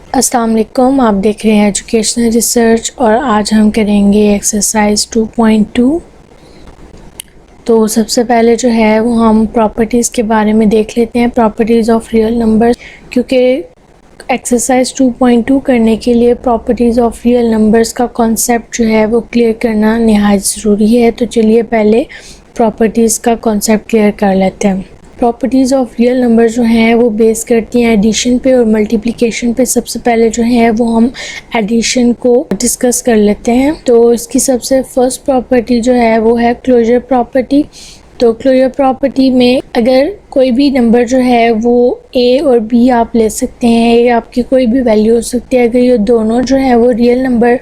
अस्सलाम वालेकुम, आप देख रहे हैं एजुकेशनल रिसर्च और आज हम करेंगे एक्सरसाइज 2.2। तो सबसे पहले जो है वो हम प्रॉपर्टीज़ के बारे में देख लेते हैं, प्रॉपर्टीज़ ऑफ रियल नंबर्स, क्योंकि एक्सरसाइज 2.2 करने के लिए प्रॉपर्टीज़ ऑफ रियल नंबर्स का कॉन्सेप्ट जो है वो क्लियर करना निहायत ज़रूरी है। तो चलिए पहले प्रॉपर्टीज़ का कॉन्सेप्ट क्लियर कर लेते हैं। प्रॉपर्टीज़ ऑफ रियल नंबर जो हैं वो बेस करती हैं एडिशन पे और मल्टीप्लिकेशन पे। सबसे पहले जो है वो हम एडिशन को डिस्कस कर लेते हैं। तो इसकी सबसे फर्स्ट प्रॉपर्टी जो है वो है क्लोजर प्रॉपर्टी। तो क्लोजर प्रॉपर्टी में अगर कोई भी नंबर जो है वो ए और बी आप ले सकते हैं, ये आपकी कोई भी वैल्यू हो सकती है। अगर ये दोनों जो है वो रियल नंबर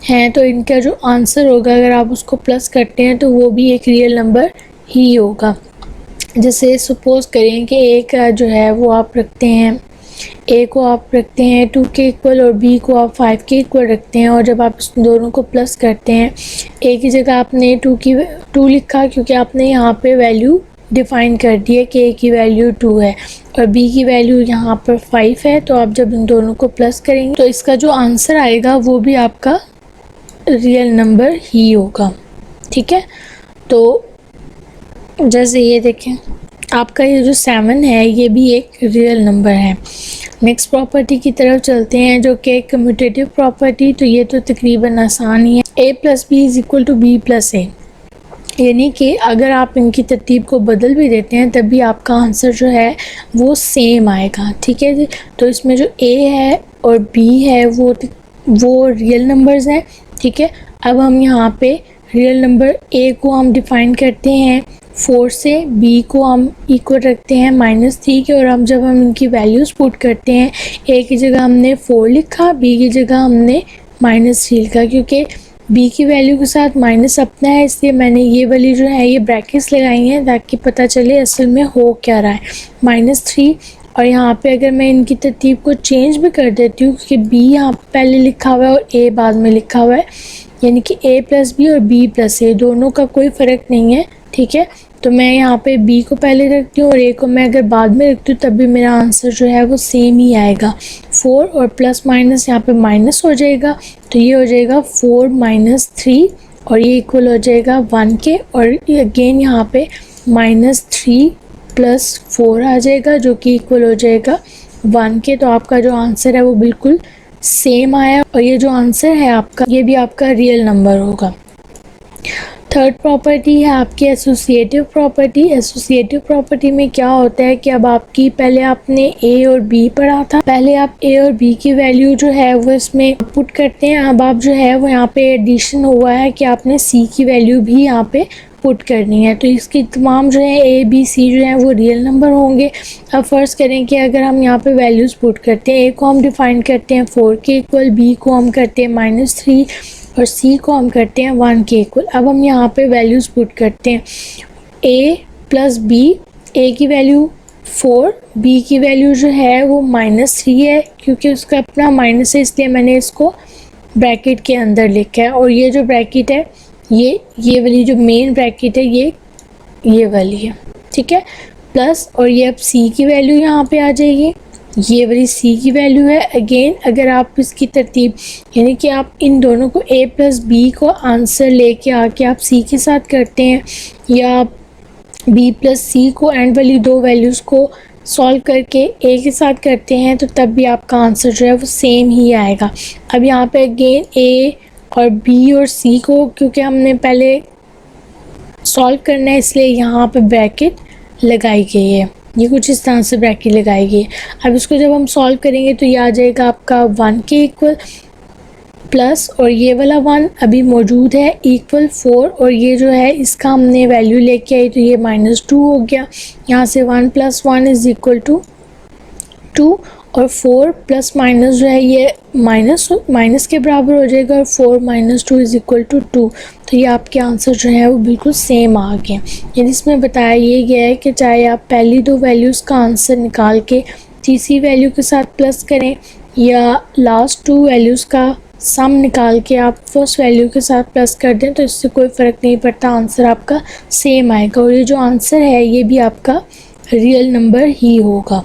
हैं तो इनका जो आंसर होगा अगर आप उसको प्लस करते हैं तो वो भी एक रियल नंबर ही होगा। जैसे सपोज़ करें कि ए का जो है वो आप रखते हैं, ए को आप रखते हैं 2 के इक्वल और बी को आप 5 के इक्वल रखते हैं। और जब आप इस दोनों को प्लस करते हैं, ए की जगह आपने 2 लिखा क्योंकि आपने यहाँ पे वैल्यू डिफ़ाइन कर दी है कि ए की वैल्यू 2 है और बी की वैल्यू यहाँ पर 5 है। तो आप जब इन दोनों को प्लस करेंगे तो इसका जो आंसर आएगा वो भी आपका रियल नंबर ही होगा। ठीक है, तो जैसे ये देखें आपका ये जो 7 है ये भी एक रियल नंबर है। नेक्स्ट प्रॉपर्टी की तरफ चलते हैं जो कि कम्यूटेटिव प्रॉपर्टी। तो ये तो तकरीबन आसान ही है, a plus B is equal to B plus A, यानी कि अगर आप इनकी तरतीब को बदल भी देते हैं तब भी आपका आंसर जो है वो सेम आएगा। ठीक है जी, तो इसमें जो a है और b है वो रियल नंबर्स हैं। ठीक है, अब हम यहाँ पे रियल नंबर a को हम डिफ़ाइन करते हैं 4 से, b को हम इक्वल रखते हैं -3 के, और हम जब हम इनकी वैल्यूज़ पुट करते हैं a की जगह हमने 4 लिखा, b की जगह हमने -3 लिखा। क्योंकि b की वैल्यू के साथ माइनस अपना है इसलिए मैंने ये वाली जो है ये ब्रैकेट्स लगाई हैं ताकि पता चले असल में हो क्या रहा है, -3। और यहाँ पे अगर मैं इनकी तरतीब को चेंज भी कर देती हूँ क्योंकि b यहाँ पहले लिखा हुआ है और a बाद में लिखा हुआ है, यानी कि a प्लस बी और b प्लस ए दोनों का कोई फ़र्क नहीं है। ठीक है, तो मैं यहाँ पे b को पहले रखती हूँ और a को मैं अगर बाद में रखती हूँ तब भी मेरा आंसर जो है वो सेम ही आएगा। 4 और प्लस माइनस यहाँ पे माइनस हो जाएगा, तो ये हो जाएगा 4 - 3 और ये इक्वल हो जाएगा 1 के, और अगेन यहाँ पे -3 + 4 आ जाएगा जो कि इक्वल हो जाएगा 1 के। तो आपका जो आंसर है वो बिल्कुल सेम आया और ये जो आंसर है आपका ये भी आपका रियल नंबर होगा। थर्ड प्रॉपर्टी है आपकी एसोसिएटिव प्रॉपर्टी। एसोसिएटिव प्रॉपर्टी में क्या होता है कि अब आपकी पहले आपने ए और बी पढ़ा था, पहले आप ए और बी की वैल्यू जो है वो इसमें पुट करते हैं। अब आप जो है वो यहाँ पे एडिशन हुआ है कि आपने सी की वैल्यू भी यहाँ पे पुट करनी है। तो इसकी तमाम जो है ए बी सी जो है वो रियल नंबर होंगे। अब फ़र्ज़ करें कि अगर हम यहाँ पे वैल्यूज़ पुट करते हैं, ए को हम डिफ़ाइन करते हैं 4 के इक्वल, बी को हम करते हैं -3 और सी को हम करते हैं 1 के इक्वल। अब हम यहाँ पे वैल्यूज़ पुट करते हैं a प्लस बी, ए की वैल्यू 4, बी की वैल्यू जो है वो -3 है क्योंकि उसका अपना माइनस है इसलिए मैंने इसको ब्रैकेट के अंदर लिखा है। और ये जो ब्रैकेट है ये वाली जो मेन ब्रैकेट है ये वाली है। ठीक है, प्लस और ये अब सी की वैल्यू यहाँ पे आ जाएगी, ये वाली सी की वैल्यू है। अगेन अगर आप इसकी तरतीब यानी कि आप इन दोनों को a प्लस बी को आंसर लेके आके आप सी के साथ करते हैं या आप b प्लस सी को एंड वाली दो वैल्यूज़ को सॉल्व करके a के साथ करते हैं तो तब भी आपका आंसर जो है वो सेम ही आएगा। अब यहाँ पे अगेन a और b और c को क्योंकि हमने पहले सॉल्व करना है इसलिए यहाँ पे ब्रैकेट लगाई गई है, ये कुछ इस तरह से ब्रैकेट लगाई गई है। अब इसको जब हम सॉल्व करेंगे तो ये आ जाएगा आपका 1 के इक्वल प्लस और ये वाला 1 अभी मौजूद है इक्वल 4 और ये जो है इसका हमने वैल्यू लेके आई तो ये -2 हो गया। यहाँ से 1 + 1 = 2 और 4 प्लस माइनस जो है ये माइनस के बराबर हो जाएगा और 4 - 2 = 2। तो ये आपके आंसर जो है वो बिल्कुल सेम आ गए। यानी इसमें बताया ये गया है कि चाहे आप पहली दो वैल्यूज़ का आंसर निकाल के तीसरी वैल्यू के साथ प्लस करें या लास्ट 2 वैल्यूज़ का सम निकाल के आप फर्स्ट वैल्यू के साथ प्लस कर दें तो इससे कोई फ़र्क नहीं पड़ता, आंसर आपका सेम आएगा और ये जो आंसर है ये भी आपका रियल नंबर ही होगा।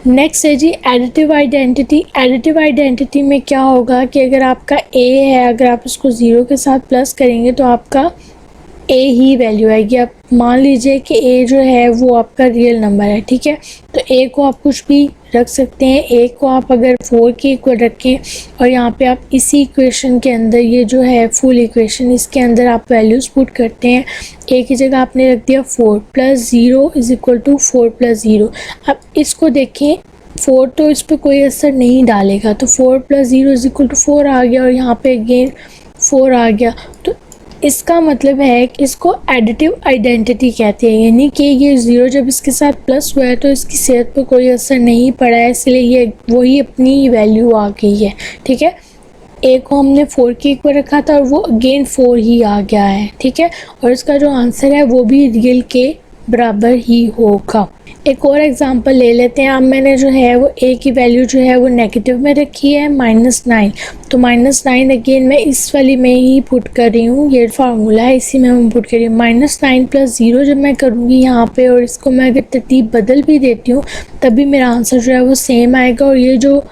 नेक्स्ट है जी एडिटिव आइडेंटिटी। एडिटिव आइडेंटिटी में क्या होगा कि अगर आपका ए है, अगर आप इसको 0 के साथ प्लस करेंगे तो आपका ए ही वैल्यू आएगी। आप मान लीजिए कि ए जो है वो आपका रियल नंबर है, ठीक है। तो ए को आप कुछ भी रख सकते हैं। ए को आप अगर 4 के इक्वल रखें और यहाँ पे आप इसी इक्वेशन के अंदर, ये जो है फुल इक्वेशन, इसके अंदर आप वैल्यूज़ पुट करते हैं। ए की जगह आपने रख दिया 4 + 0 = 4 + 0। अब इसको देखें, 4 तो इस पर कोई असर नहीं डालेगा, तो 4 + 0 = 4 आ गया और यहाँ पे अगेन 4 आ गया। तो इसका मतलब है कि इसको एडिटिव आइडेंटिटी कहते हैं, यानी कि ये 0 जब इसके साथ प्लस हुआ है तो इसकी सेहत पर कोई असर नहीं पड़ा है, इसलिए ये वही अपनी वैल्यू आ गई है, ठीक है। ए को हमने 4 के इक्वल रखा था और वो अगेन 4 ही आ गया है, ठीक है। और इसका जो आंसर है वो भी रियल के बराबर ही होगा। एक और एग्जांपल ले लेते हैं। अब मैंने जो है वो ए की वैल्यू जो है वो नेगेटिव में रखी है -9, तो -9 अगेन मैं इस वाली में ही पुट कर रही हूँ, ये फार्मूला है इसी में मैं पुट कर रही हूँ। -9 + 0 जब मैं करूँगी यहाँ पे और इसको मैं अगर तरतीब बदल भी देती हूँ तभी मेरा आंसर जो है वो सेम आएगा और ये जो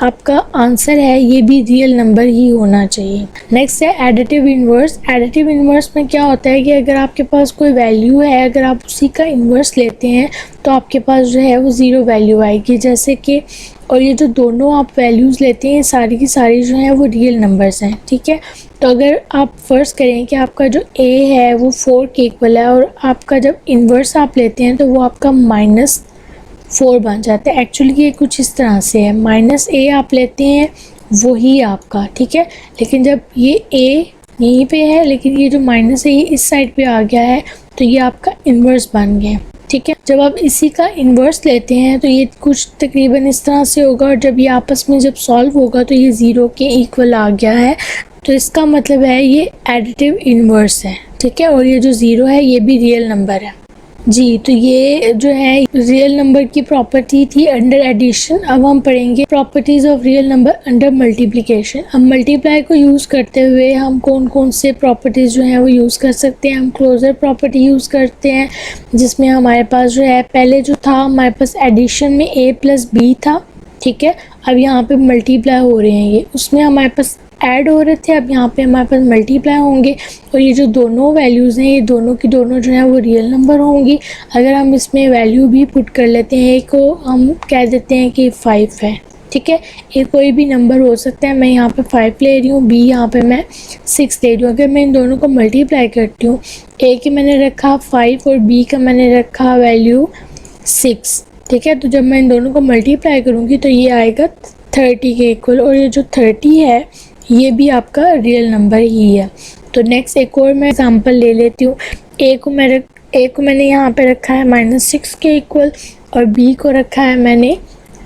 आपका आंसर है ये भी रियल नंबर ही होना चाहिए। नेक्स्ट है एडिटिव इन्वर्स। एडिटिव इन्वर्स में क्या होता है कि अगर आपके पास कोई वैल्यू है, अगर आप उसी का इन्वर्स लेते हैं तो आपके पास जो है वो 0 वैल्यू आएगी, जैसे कि, और ये जो दोनों आप वैल्यूज़ लेते हैं सारी की सारी जो है वो रियल नंबर्स हैं, ठीक है। तो अगर आप फ़र्ज़ करें कि आपका जो ए है वो 4 के इक्वल है और आपका जब इन्वर्स आप लेते हैं तो वो आपका -4 बन जाता है। एक्चुअली ये कुछ इस तरह से है, -a आप लेते हैं वही आपका, ठीक है। लेकिन जब ये a यहीं पे है लेकिन ये जो माइनस है ये इस साइड पे आ गया है तो ये आपका इन्वर्स बन गया, ठीक है। जब आप इसी का इन्वर्स लेते हैं तो ये कुछ तकरीबन इस तरह से होगा और जब ये आपस में जब सॉल्व होगा तो ये 0 के इक्वल आ गया है, तो इसका मतलब है ये एडिटिव इन्वर्स है, ठीक है। और ये जो 0 है ये भी रियल नंबर है जी। तो ये जो है रियल नंबर की प्रॉपर्टी थी अंडर एडिशन। अब हम पढ़ेंगे properties of real number under multiplication. अब मल्टीप्लाई को यूज़ करते हुए हम कौन कौन से प्रॉपर्टीज़ जो हैं वो यूज़ कर सकते हैं। हम क्लोजर प्रॉपर्टी यूज़ करते हैं जिसमें हमारे पास जो है पहले जो था हमारे पास एडिशन में a + b था, ठीक है। अब यहाँ पे मल्टीप्लाई हो रहे हैं ये, उसमें हमारे पास ऐड हो रहे थे, अब यहाँ पे हमारे पास मल्टीप्लाई होंगे और ये जो दोनों वैल्यूज़ हैं ये दोनों की दोनों जो है वो रियल नंबर होंगी। अगर हम इसमें वैल्यू भी पुट कर लेते हैं, एक को हम कह देते हैं कि 5 है, ठीक है। ये कोई भी नंबर हो सकता है, मैं यहाँ पे 5 ले रही हूँ, b यहाँ पे मैं 6 ले रही हूँ। अगर मैं इन दोनों को मल्टीप्लाई करती हूँ, a की मैंने रखा 5 और b का मैंने रखा वैल्यू 6, ठीक है। तो जब मैं इन दोनों को मल्टीप्लाई करूँगी तो ये आएगा 30 के इक्वल और ये जो 30 है ये भी आपका रियल नंबर ही है। तो नेक्स्ट एक और मैं एग्जांपल ले लेती हूँ। ए को मैंने यहाँ पे रखा है -6 के इक्वल और बी को रखा है मैंने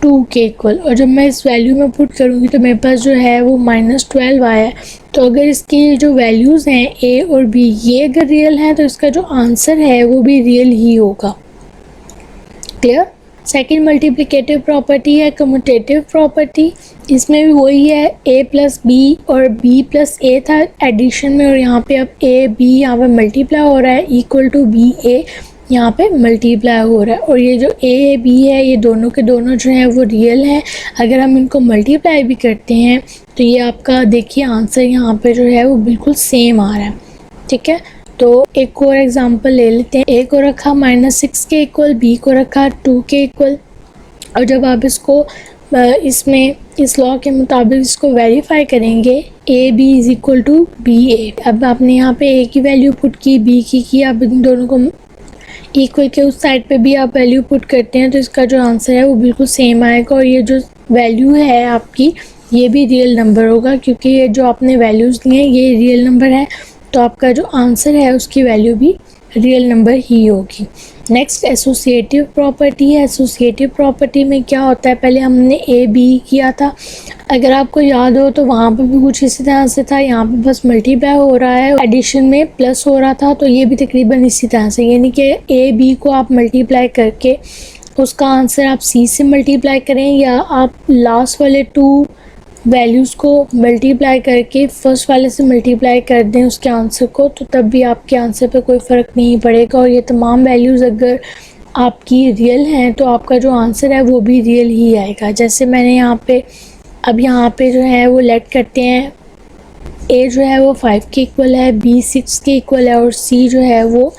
2 के इक्वल, और जब मैं इस वैल्यू में पुट करूँगी तो मेरे पास जो है वो -12 आया है। तो अगर इसकी जो वैल्यूज़ हैं ए और बी ये अगर रियल हैं तो इसका जो आंसर है वो भी रियल ही होगा। क्लियर। सेकेंड मल्टीप्लिकेटिव प्रॉपर्टी है कम्यूटेटिव प्रॉपर्टी। इसमें भी वही है a + b और b + a था एडिशन में, और यहाँ पे अब a b यहाँ पे मल्टीप्लाई हो रहा है = b a यहाँ पे मल्टीप्लाई हो रहा है। और ये जो a b है ये दोनों के दोनों जो हैं वो रियल हैं। अगर हम इनको मल्टीप्लाई भी करते हैं तो ये आपका देखिए आंसर यहाँ पे जो है वो बिल्कुल सेम आ रहा है, ठीक है। तो एक और एग्जांपल ले लेते हैं। a को रखा -6 के इक्वल, b को रखा 2 के इक्वल, और जब आप इसको इसमें इस लॉ के मुताबिक इसको वेरीफाई करेंगे ab = ba। अब आपने यहाँ पे a की वैल्यू पुट की, b की, आप इन दोनों को इक्वल के उस साइड पे भी आप वैल्यू पुट करते हैं तो इसका जो आंसर है वो बिल्कुल सेम आएगा। और ये जो वैल्यू है आपकी ये भी रियल नंबर होगा क्योंकि ये जो आपने वैल्यूज़ लिए हैं ये रियल नंबर है, तो आपका जो आंसर है उसकी वैल्यू भी रियल नंबर ही होगी। नेक्स्ट एसोसिएटिव प्रॉपर्टी है। एसोसिएटिव प्रॉपर्टी में क्या होता है, पहले हमने ए बी किया था, अगर आपको याद हो तो वहाँ पे भी कुछ इसी तरह से था। यहाँ पे बस मल्टीप्लाई हो रहा है, एडिशन में प्लस हो रहा था, तो ये भी तकरीबन इसी तरह से, यानी कि ए बी को आप मल्टीप्लाई करके उसका आंसर आप सी से मल्टीप्लाई करें या आप लास्ट वाले 2 वैल्यूज़ को मल्टीप्लाई करके फर्स्ट वाले से मल्टीप्लाई कर दें उसके आंसर को, तो तब भी आपके आंसर पे कोई फ़र्क नहीं पड़ेगा। और ये तमाम वैल्यूज़ अगर आपकी रियल हैं तो आपका जो आंसर है वो भी रियल ही आएगा। जैसे मैंने यहाँ पे जो है वो लेट करते हैं, ए जो है वो 5 के इक्वल है, बी 6 के इक्वल है और सी जो है वो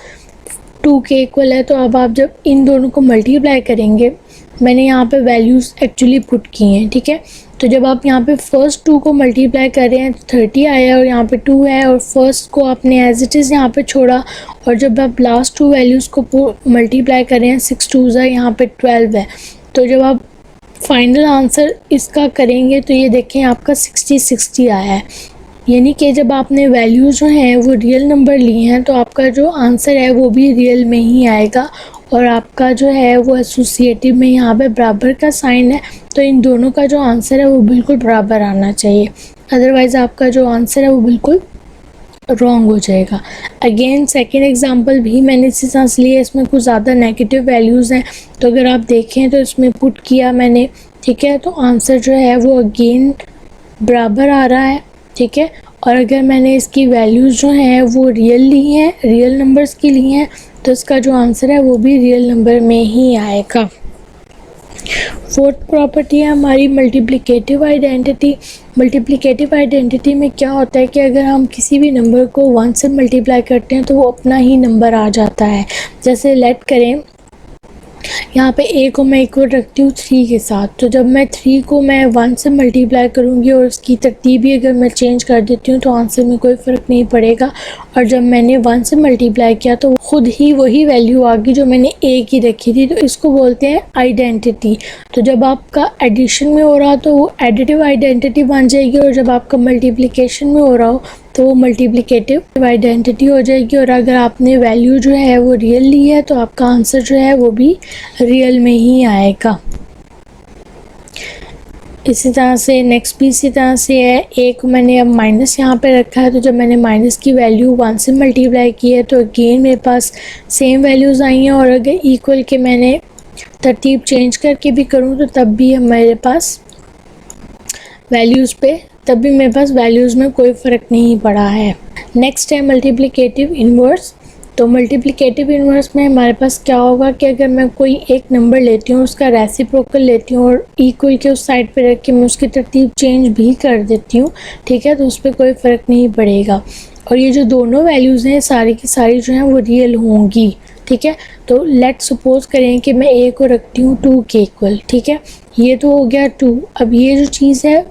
2 के इक्वल है। तो अब आप जब इन दोनों को मल्टीप्लाई करेंगे, मैंने यहाँ पे वैल्यूज़ एक्चुअली पुट की हैं, ठीक है। तो जब आप यहाँ पे फर्स्ट 2 को मल्टीप्लाई कर रहे हैं तो 30 आया और यहाँ पे 2 है, और फर्स्ट को आपने एज इट इज़ यहाँ पे छोड़ा, और जब आप लास्ट 2 वैल्यूज़ को मल्टीप्लाई कर रहे हैं 6 2 यहाँ पे 12 है। तो जब आप फाइनल आंसर इसका करेंगे तो ये देखें आपका 60 आया है। यानी कि जब आपने वैल्यू जो हैं वो रियल नंबर लिए हैं तो आपका जो आंसर है वो भी रियल में ही आएगा, और आपका जो है वो एसोसिएटिव में यहाँ पे बराबर का साइन है, तो इन दोनों का जो आंसर है वो बिल्कुल बराबर आना चाहिए, अदरवाइज़ आपका जो आंसर है वो बिल्कुल रॉन्ग हो जाएगा। अगेन सेकेंड एग्जांपल भी मैंने इसी तरह से लिया, इसमें कुछ ज़्यादा नेगेटिव वैल्यूज़ हैं, तो अगर आप देखें तो इसमें पुट किया मैंने, ठीक है, तो आंसर जो है वो अगेन बराबर आ रहा है, ठीक है। और अगर मैंने इसकी वैल्यूज़ जो हैं वो रियल ली हैं, रियल नंबर्स की ली हैं, तो इसका जो आंसर है वो भी रियल नंबर में ही आएगा। फोर्थ प्रॉपर्टी है हमारी मल्टीप्लिकेटिव आइडेंटिटी। मल्टीप्लिकेटिव आइडेंटिटी में क्या होता है कि अगर हम किसी भी नंबर को 1 से मल्टीप्लाई करते हैं तो वो अपना ही नंबर आ जाता है। जैसे लेट करें यहाँ पे a को मैं इक्वल रखती हूँ 3 के साथ, तो जब मैं 3 को मैं 1 से मल्टीप्लाई करूँगी और उसकी तरतीब भी अगर मैं चेंज कर देती हूँ तो आंसर में कोई फ़र्क नहीं पड़ेगा। और जब मैंने 1 से मल्टीप्लाई किया तो ख़ुद ही वही वैल्यू आ गई जो मैंने a की रखी थी, तो इसको बोलते हैं आइडेंटिटी। तो जब आपका एडिशन में हो रहा तो वो एडिटिव आइडेंटिटी बन जाएगी, और जब आपका मल्टीप्लिकेशन में हो रहा हो तो वो मल्टीप्लिकेटिव आइडेंटिटी हो जाएगी। और अगर आपने वैल्यू जो है वो रियल ली है तो आपका आंसर जो है वो भी रियल में ही आएगा। इसी तरह से नेक्स्ट भी इसी तरह से है, ए को मैंने अब माइनस यहाँ पे रखा है, तो जब मैंने माइनस की वैल्यू 1 से मल्टीप्लाई की है तो अगेन मेरे पास सेम वैल्यूज़ आई हैं, और अगर इक्वल के मैंने तरतीब चेंज करके भी करूँ तो तब भी मेरे पास वैल्यूज़ में कोई फ़र्क नहीं पड़ा है। नेक्स्ट है मल्टीप्लिकेटिव इन्वर्स। तो मल्टीप्लिकेटिव इन्वर्स में हमारे पास क्या होगा कि अगर मैं कोई एक नंबर लेती हूँ, उसका रेसिप्रोकल लेती हूँ और इक्वल के उस साइड पे रख के मैं उसकी तरतीब चेंज भी कर देती हूँ, ठीक है, तो उस पर कोई फ़र्क नहीं पड़ेगा। और ये जो दोनों वैल्यूज़ हैं सारी की सारी जो हैं वो रियल होंगी, ठीक है। तो लेट सपोज करें कि मैं a को रखती हूँ 2 के इक्वल, ठीक है, ये तो हो गया 2। अब ये जो चीज़ है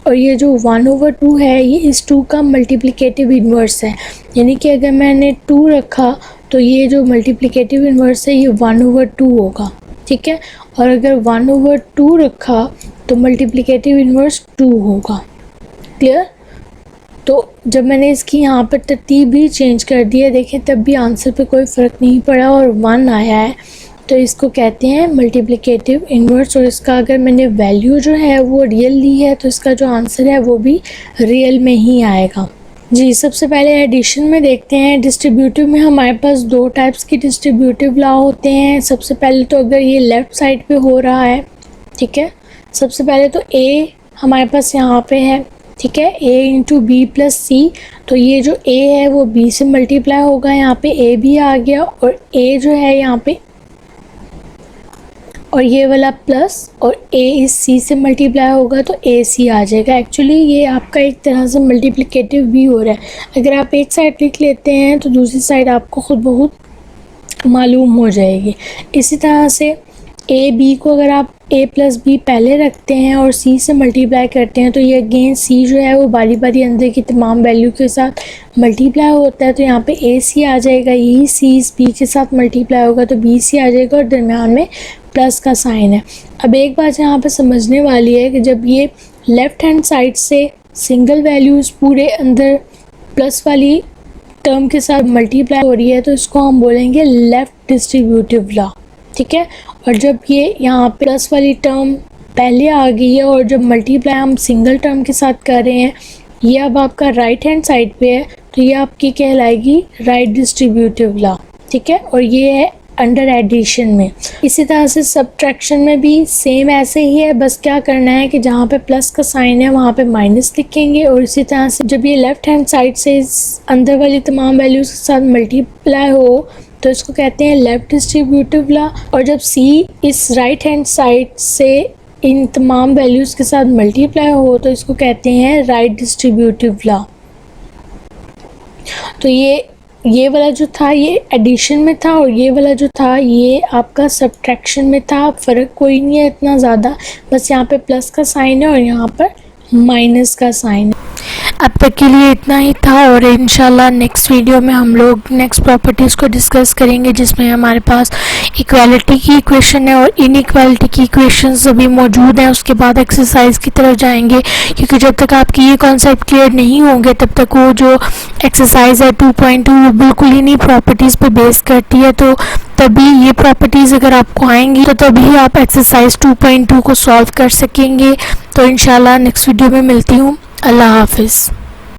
और ये जो 1/2 है ये इस 2 का मल्टीप्लिकेटिव इन्वर्स है, यानी कि अगर मैंने 2 रखा तो ये जो मल्टीप्लिकेटिव इन्वर्स है ये 1/2 होगा, ठीक है। और अगर 1/2 रखा तो मल्टीप्लिकेटिव इन्वर्स 2 होगा। क्लियर? तो जब मैंने इसकी यहाँ पर तरतीब भी चेंज कर दी है, देखें तब भी आंसर पे कोई फ़र्क नहीं पड़ा और 1 आया है, तो इसको कहते हैं मल्टीप्लिकेटिव इन्वर्स। और इसका अगर मैंने वैल्यू जो है वो रियल ली है तो इसका जो आंसर है वो भी रियल में ही आएगा। जी, सबसे पहले एडिशन में देखते हैं। डिस्ट्रीब्यूटिव में हमारे पास 2 टाइप्स की डिस्ट्रीब्यूटिव लॉ होते हैं। सबसे पहले तो अगर ये लेफ़्ट साइड पे हो रहा है, ठीक है, सबसे पहले तो a हमारे पास यहाँ पे है, ठीक है, a इंटू बी प्लस सी, तो ये जो a है वो b से मल्टीप्लाई होगा, यहाँ पे a भी आ गया, और a जो है यहाँ पे और ये वाला प्लस और a इस c से मल्टीप्लाई होगा तो a c आ जाएगा। एक्चुअली ये आपका एक तरह से मल्टीप्लिकेटिव भी हो रहा है। अगर आप एक साइड लिख लेते हैं तो दूसरी साइड आपको खुद बहुत मालूम हो जाएगी। इसी तरह से a b को अगर आप a प्लस बी पहले रखते हैं और c से मल्टीप्लाई करते हैं तो ये अगेन c जो है वो बारी बारी अंदर की तमाम वैल्यू के साथ मल्टीप्लाई होता है, तो यहाँ पे a c आ जाएगा, यही c इस b के साथ मल्टीप्लाई होगा तो b c आ जाएगा और दरमियान में प्लस का साइन है। अब एक बात यहाँ पे समझने वाली है कि जब ये लेफ़्ट हैंड साइड से सिंगल वैल्यूज़ पूरे अंदर प्लस वाली टर्म के साथ मल्टीप्लाई हो रही है तो इसको हम बोलेंगे लेफ़्ट डिस्ट्रीब्यूटिव लॉ, ठीक है। और जब ये यहाँ प्लस वाली टर्म पहले आ गई है और जब मल्टीप्लाई हम सिंगल टर्म के साथ कर रहे हैं, ये अब आपका राइट हैंड साइड पे है तो ये आपकी कहलाएगी राइट डिस्ट्रीब्यूटिव लॉ, ठीक है। और ये है अंडर एडिशन में। इसी तरह से सब्ट्रैक्शन में भी सेम ऐसे ही है, बस क्या करना है कि जहाँ पे प्लस का साइन है वहाँ पे माइनस लिखेंगे, और इसी तरह से जब ये लेफ़्ट हैंड साइड से अंदर वाली तमाम वैल्यूज़ के साथ मल्टीप्लाई हो तो इसको कहते हैं लेफ्ट डिस्ट्रीब्यूटिव लॉ। और जब C इस राइट हैंड साइड से इन तमाम वैल्यूज़ के साथ मल्टीप्लाई हो तो इसको कहते हैं राइट डिस्ट्रीब्यूटिव लॉ। तो ये वाला जो था ये एडिशन में था और ये वाला जो था ये आपका सब्ट्रैक्शन में था। फ़र्क कोई नहीं है इतना ज़्यादा, बस यहाँ पे प्लस का साइन है और यहाँ पर माइनस का साइन है। अब तक के लिए इतना ही था और इंशाल्लाह नेक्स्ट वीडियो में हम लोग नेक्स्ट प्रॉपर्टीज़ को डिस्कस करेंगे, जिसमें हमारे पास इक्वालिटी की इक्वेशन है और इनइक्वालिटी की इक्वेशंस अभी मौजूद हैं। उसके बाद एक्सरसाइज की तरफ जाएंगे, क्योंकि जब तक आपकी ये कॉन्सेप्ट क्लियर नहीं होंगे तब तक वो जो एक्सरसाइज है 2.2 वो बिल्कुल ही नहीं प्रॉपर्टीज़ पे बेस करती है। तो तभी ये प्रॉपर्टीज़ अगर आपको आएंगी तो तभी आप एक्सरसाइज 2.2 को सॉल्व कर सकेंगे। तो इंशाल्लाह नेक्स्ट वीडियो में मिलती हूँ। अल्लाह हाफिज़।